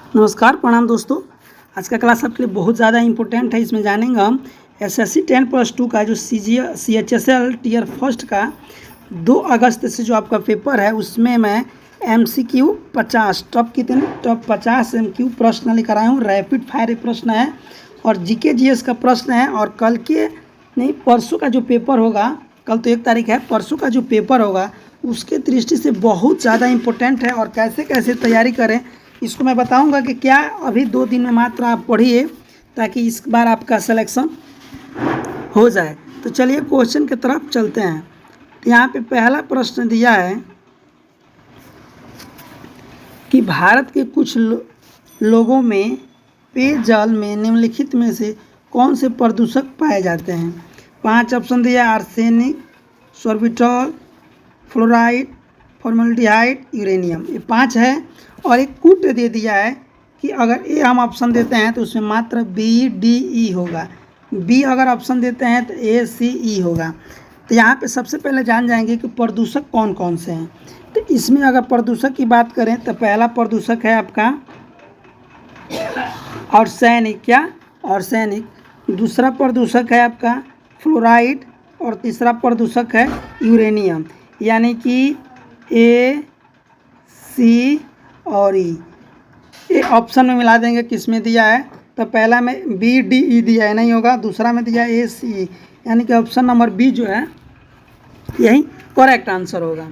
नमस्कार, प्रणाम दोस्तों। आज का क्लास आपके लिए बहुत ज़्यादा इम्पोर्टेंट है। इसमें जानेंगे हम एसएससी 10+2 का जो CHSL टीयर फर्स्ट का 2 अगस्त से जो आपका पेपर है उसमें मैं MCQ 50 टॉप 50 MQ प्रश्न लेकर आया हूँ। रैपिड फायर प्रश्न है और GK GS का प्रश्न है। और कल के नहीं परसों का जो पेपर होगा, कल तो 1 तारीख है, परसों का जो पेपर होगा उसके दृष्टि से बहुत ज़्यादा इम्पोर्टेंट है। और कैसे कैसे तैयारी करें इसको मैं बताऊंगा कि क्या अभी 2 दिन में मात्र आप पढ़िए ताकि इस बार आपका सिलेक्शन हो जाए। तो चलिए क्वेश्चन की तरफ चलते हैं। यहाँ पे पहला प्रश्न दिया है कि भारत के कुछ लोगों में पेयजल में निम्नलिखित में से कौन से प्रदूषक पाए जाते हैं। 5 ऑप्शन दिया: arsenic, sorbitol, fluoride, formaldehyde, uranium. ये 5 है। और एक कूट दे दिया है कि अगर ए हम ऑप्शन देते हैं तो उसमें मात्र BDE होगा, बी अगर ऑप्शन देते हैं तो ACE होगा। तो यहाँ पे सबसे पहले जान जाएंगे कि प्रदूषक कौन कौन से हैं। तो इसमें अगर प्रदूषक की बात करें तो पहला प्रदूषक है आपका आर्सेनिक। क्या? आर्सेनिक। दूसरा प्रदूषक है आपका फ्लोराइड और तीसरा प्रदूषक है यूरेनियम, यानी कि A, C और E। ये ऑप्शन में मिला देंगे किस में दिया है। तो पहला में BDE दिया है, नहीं होगा। दूसरा में दिया है ACE, यानी कि ऑप्शन नंबर बी जो है यही करेक्ट आंसर होगा।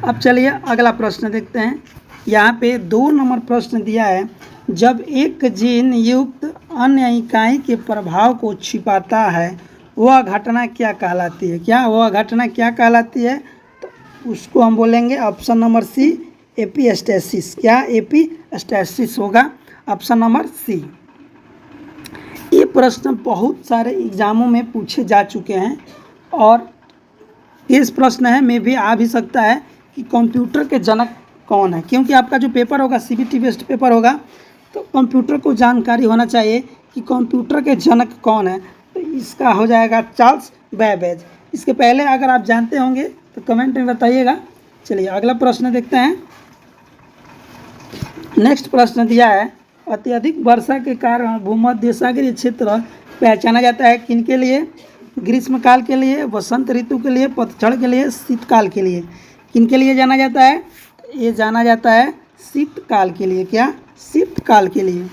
अब चलिए अगला प्रश्न देखते हैं। यहाँ पे 2 नंबर प्रश्न दिया है, जब एक जीन युक्त अन्य इकाई के प्रभाव को छिपाता है वह घटना क्या कहलाती है। क्या वह घटना क्या कहलाती है? तो उसको हम बोलेंगे ऑप्शन नंबर सी, एपिस्टेसिस। क्या? एपिस्टेसिस होगा ऑप्शन नंबर सी। ये प्रश्न बहुत सारे एग्जामों में पूछे जा चुके हैं और इस प्रश्न है में भी आ भी सकता है कि कंप्यूटर के जनक कौन है, क्योंकि आपका जो पेपर होगा CBT बेस्ड पेपर होगा तो कंप्यूटर को जानकारी होना चाहिए कि कंप्यूटर के जनक कौन है। तो इसका हो जाएगा चार्ल्स बेबेज। इसके पहले अगर आप जानते होंगे तो कमेंट में बताइएगा। चलिए अगला प्रश्न देखते हैं। नेक्स्ट प्रश्न दिया है, अत्यधिक वर्षा के कारण भूमध्य सागरीय क्षेत्र पहचाना जाता है किनके लिए? ग्रीष्मकाल के लिए, वसंत ऋतु के लिए, पतझड़ के लिए, शीतकाल के लिए। किनके लिए जाना जाता है? ये जाना जाता है शीतकाल के लिए। क्या? शीतकाल के लिए।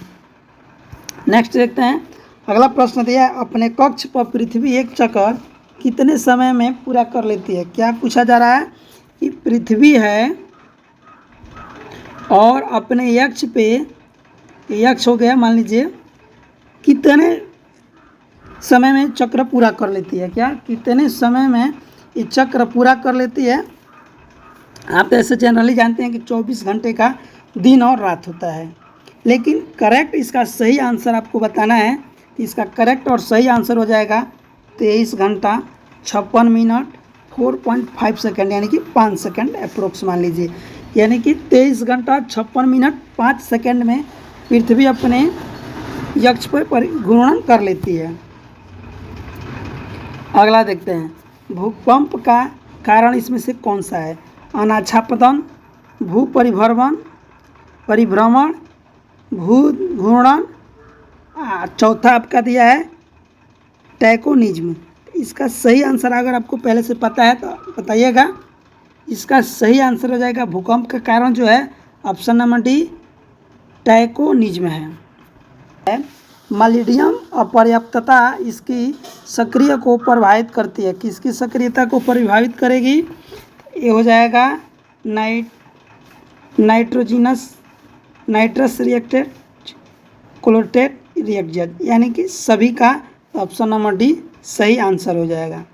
नेक्स्ट देखते हैं। अगला प्रश्न दिया है, अपने कक्ष पर पृथ्वी एक चक्कर कितने समय में पूरा कर लेती है। क्या पूछा जा रहा है कि पृथ्वी है और अपने यक्ष पे, यक्ष हो गया मान लीजिए, कितने समय में चक्र पूरा कर लेती है। क्या? कितने समय में ये चक्र पूरा कर लेती है। आप तो ऐसे जनरली जानते हैं कि 24 घंटे का दिन और रात होता है, लेकिन करेक्ट इसका सही आंसर आपको बताना है। इसका करेक्ट और सही आंसर हो जाएगा 23 घंटा 56 मिनट 4.5 सेकेंड, यानी कि 5 सेकेंड अप्रोक्स मान लीजिए। यानी कि 23 घंटा 56 मिनट 5 सेकेंड में पृथ्वी अपने यक्ष पर परिघूर्णन कर लेती है। अगला देखते हैं, भूकंप का कारण इसमें से कौन सा है? अनाच्छादन, भू परिभ्रमण, भू घूर्णन, चौथा आपका दिया है टेक्टोनिज्म। इसका सही आंसर अगर आपको पहले से पता है तो बताइएगा। इसका सही आंसर हो जाएगा भूकंप का कारण जो है ऑप्शन नंबर डी, टेक्टोनिज्म है। मॉलिडियम अपर्याप्तता इसकी सक्रिय को प्रभावित करती है। किसकी सक्रियता को प्रभावित करेगी? ये हो जाएगा नाइट्रस रिएक्टेड क्लोरेटेड रिएक्टेड, यानी कि सभी का ऑप्शन नंबर डी सही आंसर हो जाएगा।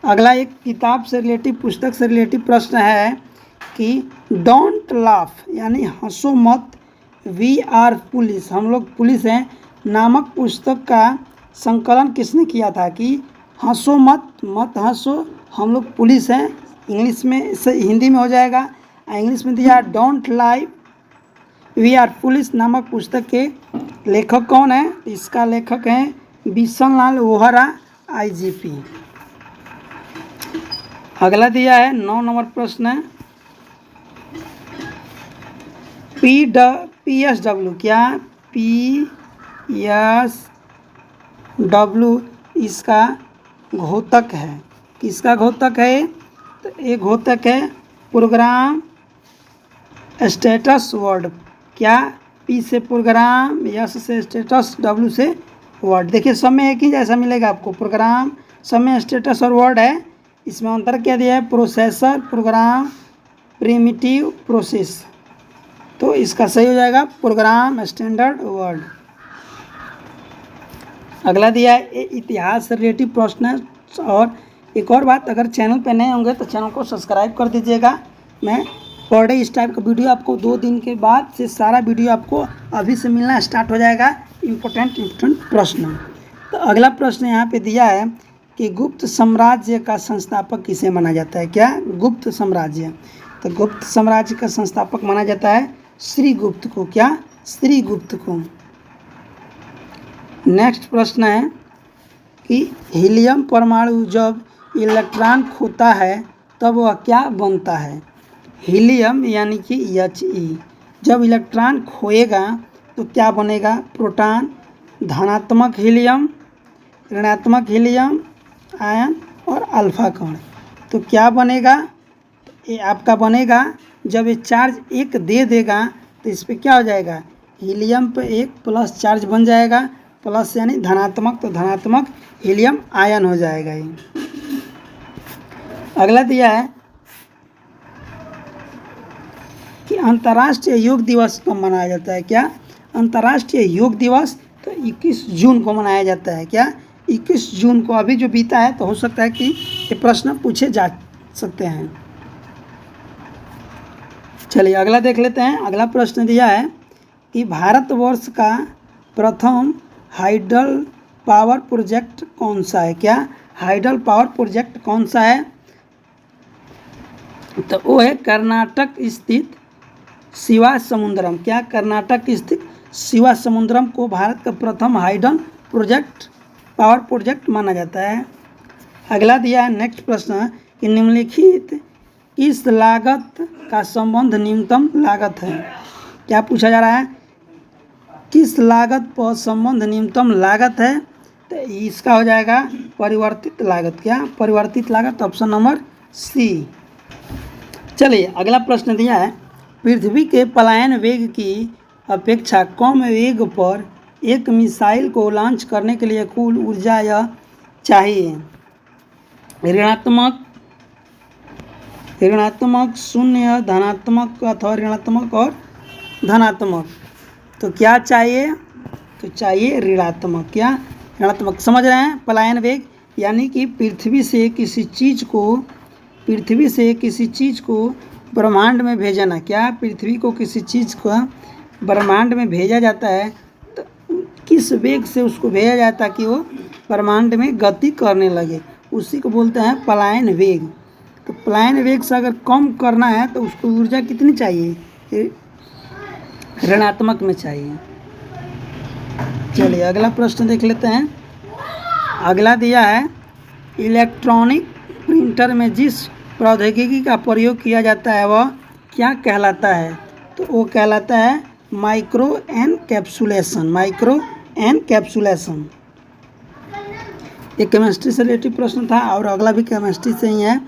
अगला एक किताब से रिलेटिव, पुस्तक से रिलेटिव प्रश्न है कि डोंट लाफ यानी हंसो मत, वी आर पुलिस, हम लोग पुलिस हैं नामक पुस्तक का संकलन किसने किया था? कि हंसो मत, मत हंसो, हम लोग पुलिस हैं, इंग्लिश में हिंदी में हो जाएगा। इंग्लिश में दिया don't lie, we are police नामक पुस्तक के लेखक कौन है? इसका लेखक हैं बिशन लाल वोहरा, IGP। अगला दिया है 9 नंबर प्रश्न है, PSW, क्या PSW इसका घोतक है। किसका घोतक है? तो ये घोतक है प्रोग्राम स्टेटस वर्ड। क्या? P से प्रोग्राम, S से स्टेटस, W से वर्ड। देखिए सब में एक ही जैसा मिलेगा आपको। प्रोग्राम सब में स्टेटस और वर्ड है, इसमें अंतर क्या दिया है? Processor, program, primitive, process. तो इसका सही हो जाएगा प्रोग्राम स्टैंडर्ड वर्ड। अगला दिया है इतिहास से रिलेटिव प्रश्न। और एक और बात, अगर चैनल पे नए होंगे तो चैनल को सब्सक्राइब कर दीजिएगा। मैं पर डे इस टाइप का वीडियो आपको 2 दिन के बाद से सारा वीडियो आपको अभी से मिलना स्टार्ट हो जाएगा। इम्पोर्टेंट प्रश्न। तो अगला प्रश्न यहाँ पे दिया है कि गुप्त साम्राज्य का संस्थापक किसे माना जाता है? क्या? गुप्त साम्राज्य। तो गुप्त साम्राज्य का संस्थापक माना जाता है श्रीगुप्त को। क्या? श्रीगुप्त को। नेक्स्ट प्रश्न है कि हीलियम परमाणु जब इलेक्ट्रॉन खोता है तब वह क्या बनता है? हीलियम यानी कि He जब इलेक्ट्रॉन खोएगा तो क्या बनेगा? प्रोटॉन, धनात्मक हीलियम, ऋणात्मक हीलियम आयन और अल्फा कण। तो क्या बनेगा? ये आपका बनेगा, जब ये चार्ज 1 दे देगा तो इस पर क्या हो जाएगा? हीलियम पे 1 प्लस चार्ज बन जाएगा, प्लस यानी धनात्मक, तो धनात्मक हीलियम आयन हो जाएगा ये। अगला दिया है कि अंतर्राष्ट्रीय योग दिवस कब मनाया जाता है? क्या? अंतर्राष्ट्रीय योग दिवस तो 21 जून को मनाया जाता है। क्या? 21 जून को। अभी जो बीता है तो हो सकता है कि ये प्रश्न पूछे जा सकते हैं। चलिए अगला देख लेते हैं। अगला प्रश्न दिया है कि भारतवर्ष का प्रथम हाइडल पावर प्रोजेक्ट कौन सा है? क्या? हाइडल पावर प्रोजेक्ट कौन सा है? तो वो है कर्नाटक स्थित शिवासमुद्रम। क्या? कर्नाटक स्थित शिवासमुद्रम को भारत का प्रथम हाइडल प्रोजेक्ट पावर प्रोजेक्ट माना जाता है। अगला दिया है नेक्स्ट प्रश्न कि निम्नलिखित किस लागत का संबंध न्यूनतम लागत है? क्या पूछा जा रहा है? किस लागत पर संबंध न्यूनतम लागत है? तो इसका हो जाएगा परिवर्तित लागत। क्या? परिवर्तित लागत, ऑप्शन नंबर सी। चलिए अगला प्रश्न दिया है पृथ्वी के पलायन वेग की अपेक्षा कम वेग पर एक मिसाइल को लॉन्च करने के लिए कुल ऊर्जा यह चाहिए। ऋणात्मक, शून्य, धनात्मक अथवा ऋणात्मक और धनात्मक। तो क्या चाहिए? तो चाहिए ऋणात्मक। क्या? ऋणात्मक। समझ रहे हैं? पलायन वेग यानी कि पृथ्वी से किसी चीज़ को ब्रह्मांड में भेजना। क्या? पृथ्वी को किसी चीज़ को ब्रह्मांड में भेजा जाता है तो किस वेग से उसको भेजा जाता है कि वो ब्रह्मांड में गति करने लगे, उसी को बोलते हैं पलायन वेग। तो पलायन वेग से अगर कम करना है तो उसको ऊर्जा कितनी चाहिए? ऋणात्मक में चाहिए। चलिए अगला प्रश्न देख लेते हैं। अगला दिया है इलेक्ट्रॉनिक प्रिंटर में जिस प्रौद्योगिकी का प्रयोग किया जाता है वह क्या कहलाता है? तो वो कहलाता है माइक्रो एनकैप्सुलेशन। ये केमिस्ट्री से रिलेटिव प्रश्न था और अगला भी केमिस्ट्री से ही है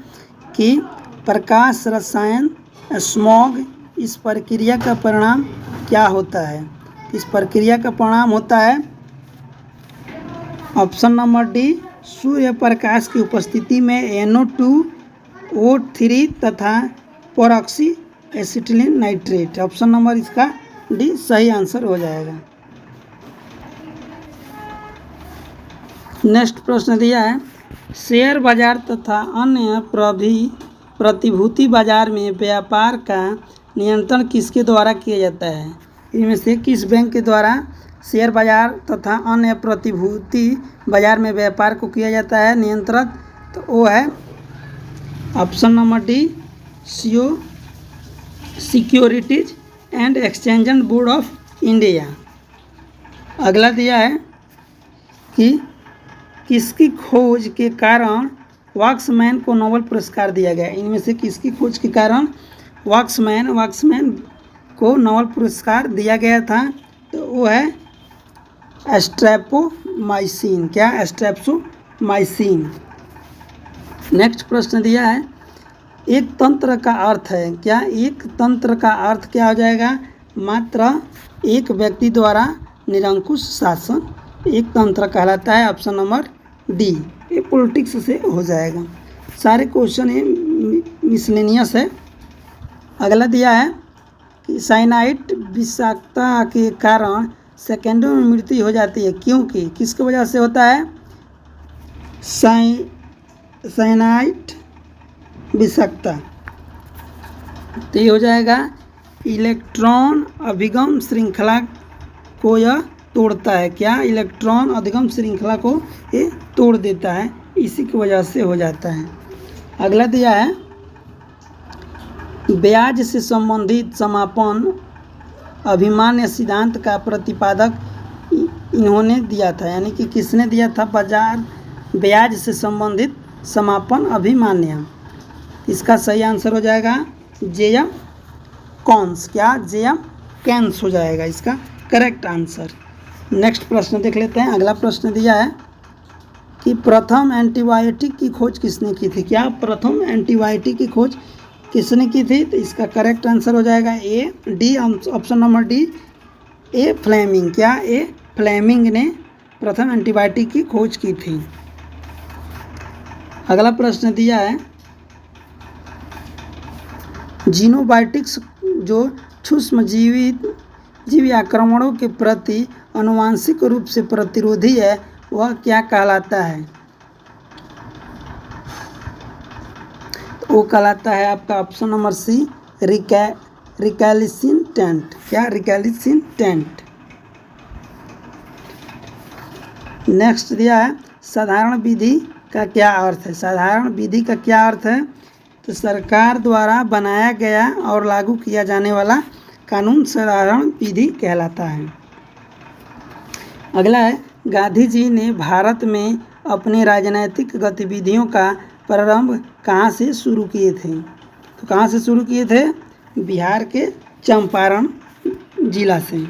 कि प्रकाश रसायन स्मॉग, इस प्रक्रिया का परिणाम क्या होता है? इस प्रक्रिया का परिणाम होता है option number D, Surya Prakash की उपस्थिति में NO2O3 तथा परऑक्सी एसिटिलीन नाइट्रेट। ऑप्शन नंबर इसका डी सही आंसर हो जाएगा। नेक्स्ट प्रश्न दिया है शेयर बाजार तथा अन्य प्रतिभूति बाजार में व्यापार का नियंत्रण किसके द्वारा किया जाता है? इनमें से किस बैंक के द्वारा शेयर बाजार तथा अन्य प्रतिभूति बाजार में व्यापार को किया जाता है नियंत्रित? तो वो है option number D, securities and exchange board of India. अगला दिया है कि किसकी खोज के कारण वॉक्समैन को नोबेल पुरस्कार दिया गया? इनमें से किसकी खोज के कारण वॉक्समैन को नोबेल पुरस्कार दिया गया था? तो वो है स्ट्रेप्टोमाइसिन। क्या? स्ट्रेप्टोमाइसिन। नेक्स्ट प्रश्न दिया है, एक तंत्र का अर्थ है। क्या? एक तंत्र का अर्थ क्या हो जाएगा? मात्र एक व्यक्ति द्वारा निरंकुश शासन एक तंत्र कहलाता है। ऑप्शन नंबर डी, ये पॉलिटिक्स से हो जाएगा। सारे क्वेश्चन ये मिसलेनियस है। अगला दिया है कि साइनाइड विषाक्तता के कारण सेकेंडों में मृत्यु हो जाती है, क्योंकि किसकी वजह से होता है? साइनाइड विषाक्तता। तो ये हो जाएगा इलेक्ट्रॉन अभिगम श्रृंखला को यह तोड़ता है। क्या? इलेक्ट्रॉन अभिगम श्रृंखला को ये तोड़ देता है, इसी की वजह से हो जाता है। अगला दिया है, ब्याज से संबंधित समापन अभिमान्य सिद्धांत का प्रतिपादक इन्होंने दिया था, यानी कि किसने दिया था? बाजार ब्याज से संबंधित समापन अभिमान्य। इसका सही आंसर हो जाएगा जे.एम. कॉन्स। क्या? जे.एम. केन्स हो जाएगा इसका करेक्ट आंसर। नेक्स्ट प्रश्न देख लेते हैं। अगला प्रश्न दिया है कि प्रथम एंटीबायोटिक की खोज किसने की थी? क्या? प्रथम एंटीबायोटिक की खोज किसने की थी? तो इसका करेक्ट आंसर हो जाएगा A D, option number D, A Fleming. क्या? ए फ्लेमिंग ने प्रथम एंटीबायोटिक की खोज की थी। अगला प्रश्न दिया है, जीनोबायोटिक्स जो सूक्ष्म जीवी आक्रमणों के प्रति आनुवांशिक रूप से प्रतिरोधी है, वह क्या कहलाता है? वो कहलाता है आपका ऑप्शन नंबर सी, रिकैलिसिटेंट। क्या? रिकैलिसिटेंट। नेक्स्ट दिया है, साधारण विधि का क्या अर्थ है? साधारण विधि का क्या अर्थ है? तो सरकार द्वारा बनाया गया और लागू किया जाने वाला कानून साधारण विधि कहलाता है। अगला है, गांधी जी ने भारत में अपनी राजनीतिक गतिविधियों का प्रारंभ कहाँ से शुरू किए थे? तो कहाँ से शुरू किए थे? बिहार के चंपारण जिला से।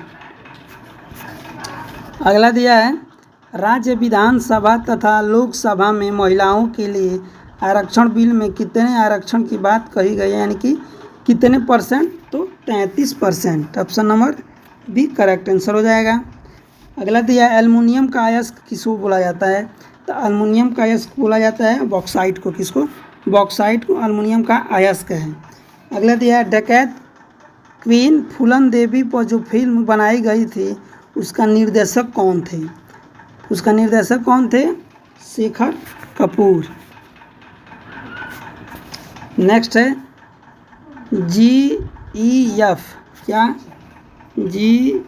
अगला दिया है, राज्य विधानसभा तथा लोकसभा में महिलाओं के लिए आरक्षण बिल में कितने आरक्षण की बात कही गई है, यानी कि कितने परसेंट? तो 33%। Option number B correct answer हो जाएगा। अगला दिया है, एल्युमिनियम का अयस्क किसको बोला जाता है? तो एल्युमिनियम का अयस्क बोला जाता है बॉक्साइट को। किसको? बॉक्साइट को एल्युमिनियम का अयस्क है। अगला दिया है, डकैत क्वीन फूलन देवी पर जो फिल्म बनाई गई थी उसका निर्देशक कौन थे? उसका निर्देशक कौन थे? शेखर कपूर। नेक्स्ट है, GEF। क्या? GEF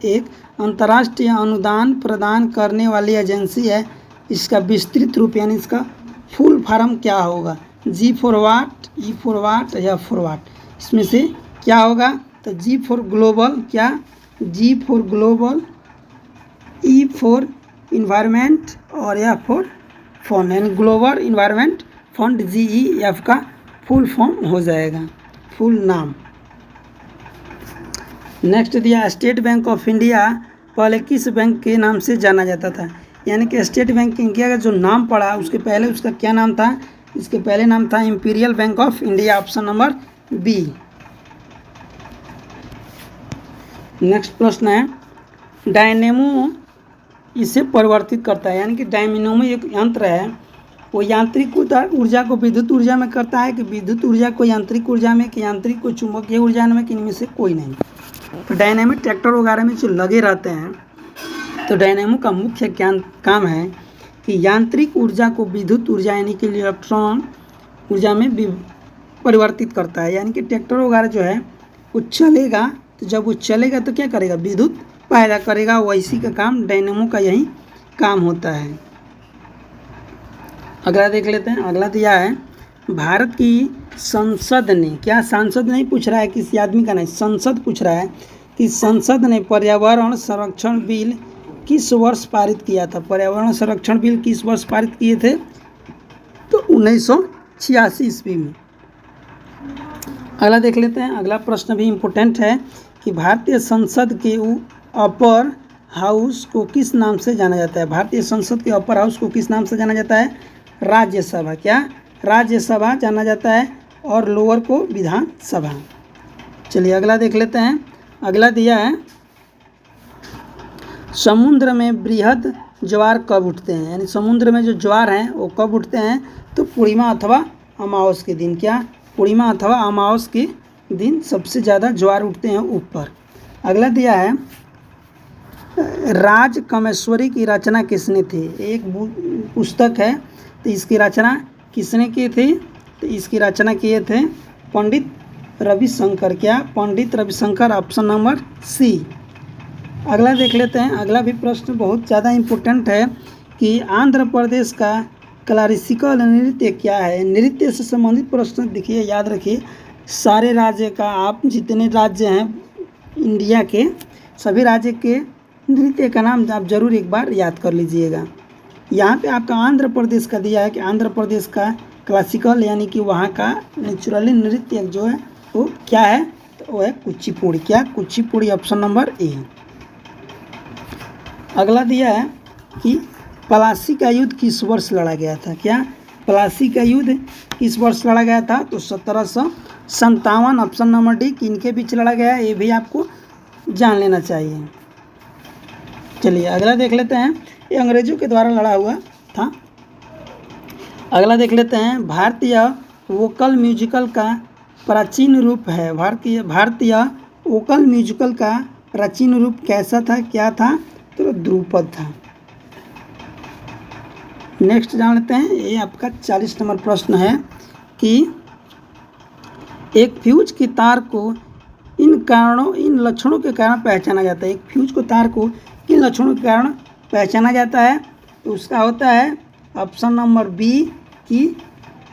एक अंतर्राष्ट्रीय अनुदान प्रदान करने वाली एजेंसी है। इसका विस्तृत रूप यानी इसका फुल फॉर्म क्या होगा? G for watt, E for वाट या फॉर वाट, इसमें से क्या होगा? तो G फॉर ग्लोबल। क्या? G for global, E for environment और F फॉर फंड, यानी ग्लोबल इन्वायरमेंट फंड GEF का फुल फॉर्म हो जाएगा, फुल नाम। नेक्स्ट दिया, स्टेट बैंक ऑफ इंडिया पहले किस बैंक के नाम से जाना जाता था? यानी कि स्टेट बैंक इंडिया का जो नाम पड़ा उसके पहले उसका क्या नाम था? इसके पहले नाम था Imperial Bank of India. Option number B. Next प्रश्न है, डायनेमो इसे परिवर्तित करता है, यानी कि डायनेमो एक यंत्र है, वो यांत्रिक ऊर्जा को विद्युत ऊर्जा में करता है कि विद्युत ऊर्जा को यांत्रिक ऊर्जा में, कि यांत्रिक को चुंबकीय ऊर्जा में, कि इनमें से कोई नहीं। तो डायनेमिक ट्रैक्टर वगैरह में जो लगे रहते हैं, तो डायनेमो का मुख्य काम है कि यांत्रिक ऊर्जा को विद्युत ऊर्जा यानी कि इलेक्ट्रॉन ऊर्जा में परिवर्तित करता है। यानी कि ट्रैक्टर वगैरह जो है वो चलेगा, तो जब वो चलेगा तो क्या करेगा? विद्युत पैदा करेगा। वैसी का काम डायनेमो का यही काम होता है। अगला देख लेते हैं। अगला दिया है, भारत की संसद ने, क्या सांसद नहीं पूछ रहा है किसी आदमी का, नहीं, संसद पूछ रहा है कि संसद ने पर्यावरण संरक्षण बिल किस वर्ष पारित किया था? पर्यावरण संरक्षण बिल किस वर्ष पारित किए थे? तो 1986 ईस्वी में। अगला देख लेते हैं। अगला प्रश्न भी इम्पोर्टेंट है कि भारतीय संसद के अपर हाउस को किस नाम से जाना जाता है। भारतीय संसद के अपर हाउस को किस नाम से जाना जाता है? राज्यसभा। क्या? राज्यसभा जाना जाता है, और लोअर को विधानसभा। चलिए अगला देख लेते हैं। अगला दिया है समुद्र में बृहद ज्वार कब उठते हैं, यानी समुद्र में जो ज्वार हैं वो कब उठते हैं? तो पूर्णिमा अथवा अमावस के दिन। क्या? पूर्णिमा अथवा अमावस के दिन सबसे ज़्यादा ज्वार उठते हैं ऊपर। अगला दिया है राज कामेश्वरी की रचना किसने थी। एक पुस्तक है, तो इसकी रचना किसने की थी? तो इसकी रचना किए थे पंडित रविशंकर। क्या? Pandit Ravishankar, option number C. अगला देख लेते हैं। अगला भी प्रश्न बहुत ज़्यादा इम्पोर्टेंट है कि आंध्र प्रदेश का क्लासिकल नृत्य क्या है। नृत्य से संबंधित प्रश्न देखिए, याद रखिए सारे राज्य का, आप जितने राज्य हैं इंडिया के सभी राज्य के नृत्य का नाम आप जरूर एक बार याद कर लीजिएगा। यहाँ पे आपका आंध्र प्रदेश का दिया है कि आंध्र प्रदेश का क्लासिकल यानी कि वहाँ का नेचुरली नृत्य जो है वो क्या है? तो वो है कुचिपुड़ी। क्या? Kuchipudi, option number A. अगला दिया है कि प्लासी का युद्ध किस वर्ष लड़ा गया था। क्या? प्लासी का युद्ध किस वर्ष लड़ा गया था? तो 1757, ऑप्शन नंबर डी। किनके बीच लड़ा गया है ये भी आपको जान लेना चाहिए। चलिए अगला देख लेते हैं। ये अंग्रेजों के द्वारा लड़ा हुआ था। अगला देख लेते हैं। भारतीय वोकल म्यूजिकल का प्राचीन रूप है। भारतीय वोकल म्यूजिकल का प्राचीन रूप कैसा था? क्या था? तो ध्रुपद था। नेक्स्ट जान लेते हैं। ये आपका 40 नंबर प्रश्न है कि एक फ्यूज की तार को इन लक्षणों के कारण पहचाना जाता है। एक फ्यूज को तार को किन लक्षणों के कारण पहचाना जाता है? तो उसका होता है ऑप्शन नंबर बी कि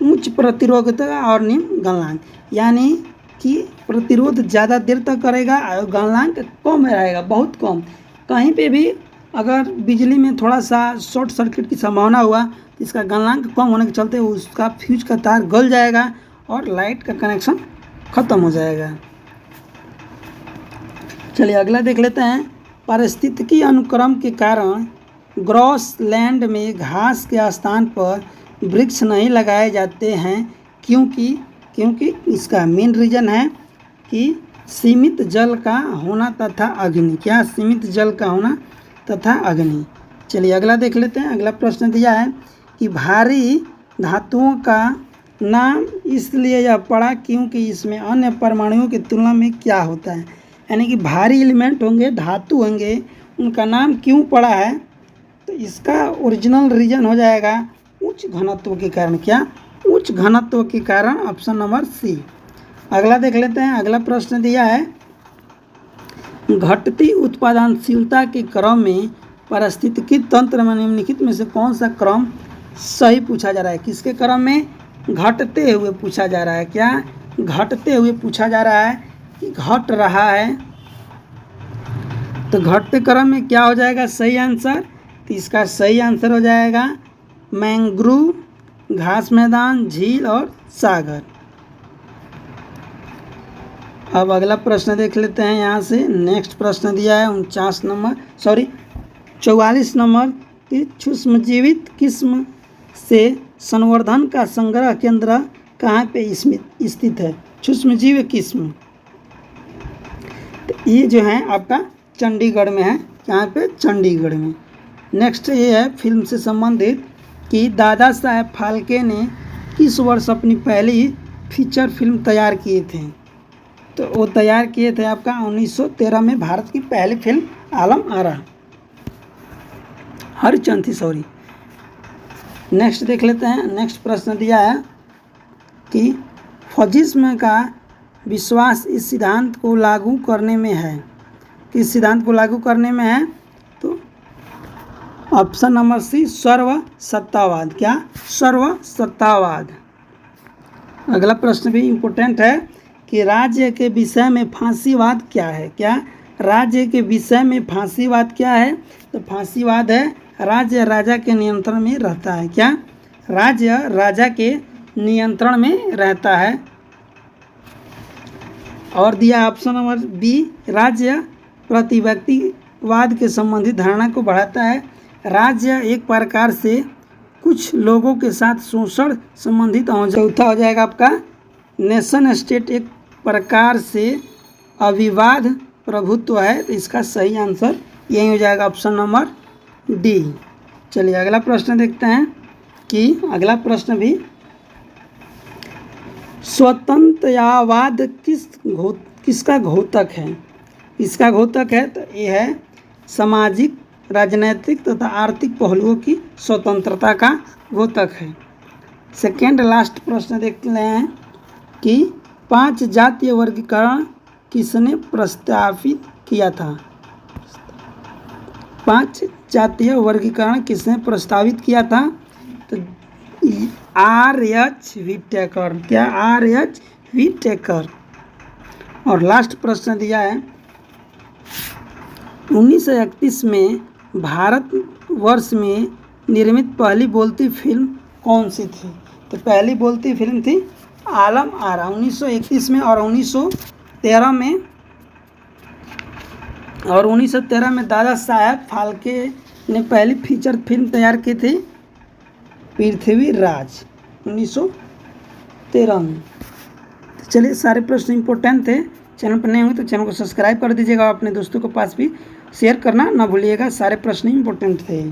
उच्च प्रतिरोधकता और निम्न गलनांक, यानी कि प्रतिरोध ज़्यादा देर तक करेगा और गलनांक कम रहेगा, बहुत कम। कहीं पे भी अगर बिजली में थोड़ा सा शॉर्ट सर्किट की संभावना हुआ तो इसका गलनांक कम होने के चलते उसका फ्यूज का तार गल जाएगा और लाइट का कनेक्शन ख़त्म हो जाएगा। चलिए अगला देख लेते हैं। पारिस्थितिकी अनुक्रम के कारण ग्रासलैंड में घास के स्थान पर वृक्ष नहीं लगाए जाते हैं, क्योंकि इसका मेन रीज़न है कि सीमित जल का होना तथा अग्नि। क्या? सीमित जल का होना तथा अग्नि। चलिए अगला देख लेते हैं। अगला प्रश्न दिया है कि भारी धातुओं का नाम इसलिए यह पड़ा क्योंकि इसमें अन्य परमाणुओं की तुलना में क्या होता है, यानी कि भारी एलिमेंट होंगे, धातु होंगे, उनका नाम क्यों पड़ा है? तो इसका ओरिजिनल रीजन हो जाएगा उच्च घनत्व के कारण। क्या? उच्च घनत्व के कारण, ऑप्शन नंबर सी। अगला देख लेते हैं। अगला प्रश्न दिया है घटती उत्पादनशीलता के क्रम में पारिस्थितिकी तंत्र में निम्नलिखित में से कौन सा क्रम सही पूछा जा रहा है। किसके क्रम में? घटते हुए पूछा जा रहा है। क्या? घटते हुए पूछा जा रहा है कि घट रहा है, तो घटते क्रम में क्या हो जाएगा सही आंसर? तो इसका सही आंसर हो जाएगा मैंग्रोव, घास मैदान, झील और सागर। अब अगला प्रश्न देख लेते हैं यहाँ से। नेक्स्ट प्रश्न दिया है 44 नंबर की सूक्ष्मजीवित किस्म से संवर्धन का संग्रह केंद्र कहाँ पे स्थित है? सूक्ष्मजीव किस्म, तो ये जो है आपका चंडीगढ़ में है। यहाँ पे? चंडीगढ़ में। नेक्स्ट ये है फिल्म से संबंधित कि दादा साहेब फाल्के ने किस वर्ष अपनी पहली फीचर फिल्म तैयार किए थे? तो वो तैयार किए थे आपका 1913 में। भारत की पहली फिल्म आलम आरा, हरिचंद थी, सॉरी। नेक्स्ट देख लेते हैं। नेक्स्ट प्रश्न दिया है कि फॉजिज्म का विश्वास इस सिद्धांत को लागू करने में है। किस सिद्धांत को लागू करने में है? तो ऑप्शन नंबर सी, सर्वसत्तावाद। क्या? सर्वसत्तावाद। अगला प्रश्न भी इम्पोर्टेंट है कि राज्य के विषय में फांसीवाद क्या है। क्या? राज्य के विषय में फांसीवाद क्या है? तो फांसीवाद है राज्य राजा के नियंत्रण में रहता है। क्या? राज्य राजा के नियंत्रण में रहता है। और दिया ऑप्शन नंबर बी, राज्य प्रतिव्यक्तिवाद के संबंधित धारणा को बढ़ाता है। राज्य एक प्रकार से कुछ लोगों के साथ शोषण संबंधित हो। चौथा हो जाएगा आपका नेशन स्टेट एक प्रकार से अविवाद प्रभुत्व है। तो इसका सही आंसर यही हो जाएगा ऑप्शन नंबर डी। चलिए अगला प्रश्न देखते हैं कि अगला प्रश्न भी स्वतंत्रतावाद किसका घोतक है। इसका घोतक है तो ये है सामाजिक, राजनैतिक तथा आर्थिक पहलुओं की स्वतंत्रता का घोतक है। सेकेंड लास्ट प्रश्न देखते हैं कि 5 जातीय वर्गीकरण किसने प्रस्तावित किया था। 5 जातीय वर्गीकरण किसने प्रस्तावित किया था। तो R.H. व्हिटेकर। क्या? R.H. व्हिटेकर। और लास्ट प्रश्न दिया है 1931 में भारतवर्ष में निर्मित पहली बोलती फिल्म कौन सी थी। तो पहली बोलती फिल्म थी आलम आरा 1931 में। और 1913 में दादा साहब फाल्के ने पहली फीचर फिल्म तैयार की थी पृथ्वीराज 1913 में। तो चलिए सारे प्रश्न इंपॉर्टेंट थे। चैनल पर नए होंगे तो चैनल को सब्सक्राइब कर दीजिएगा। अपने दोस्तों के पास भी शेयर करना ना भूलिएगा। सारे प्रश्न इंपॉर्टेंट थे।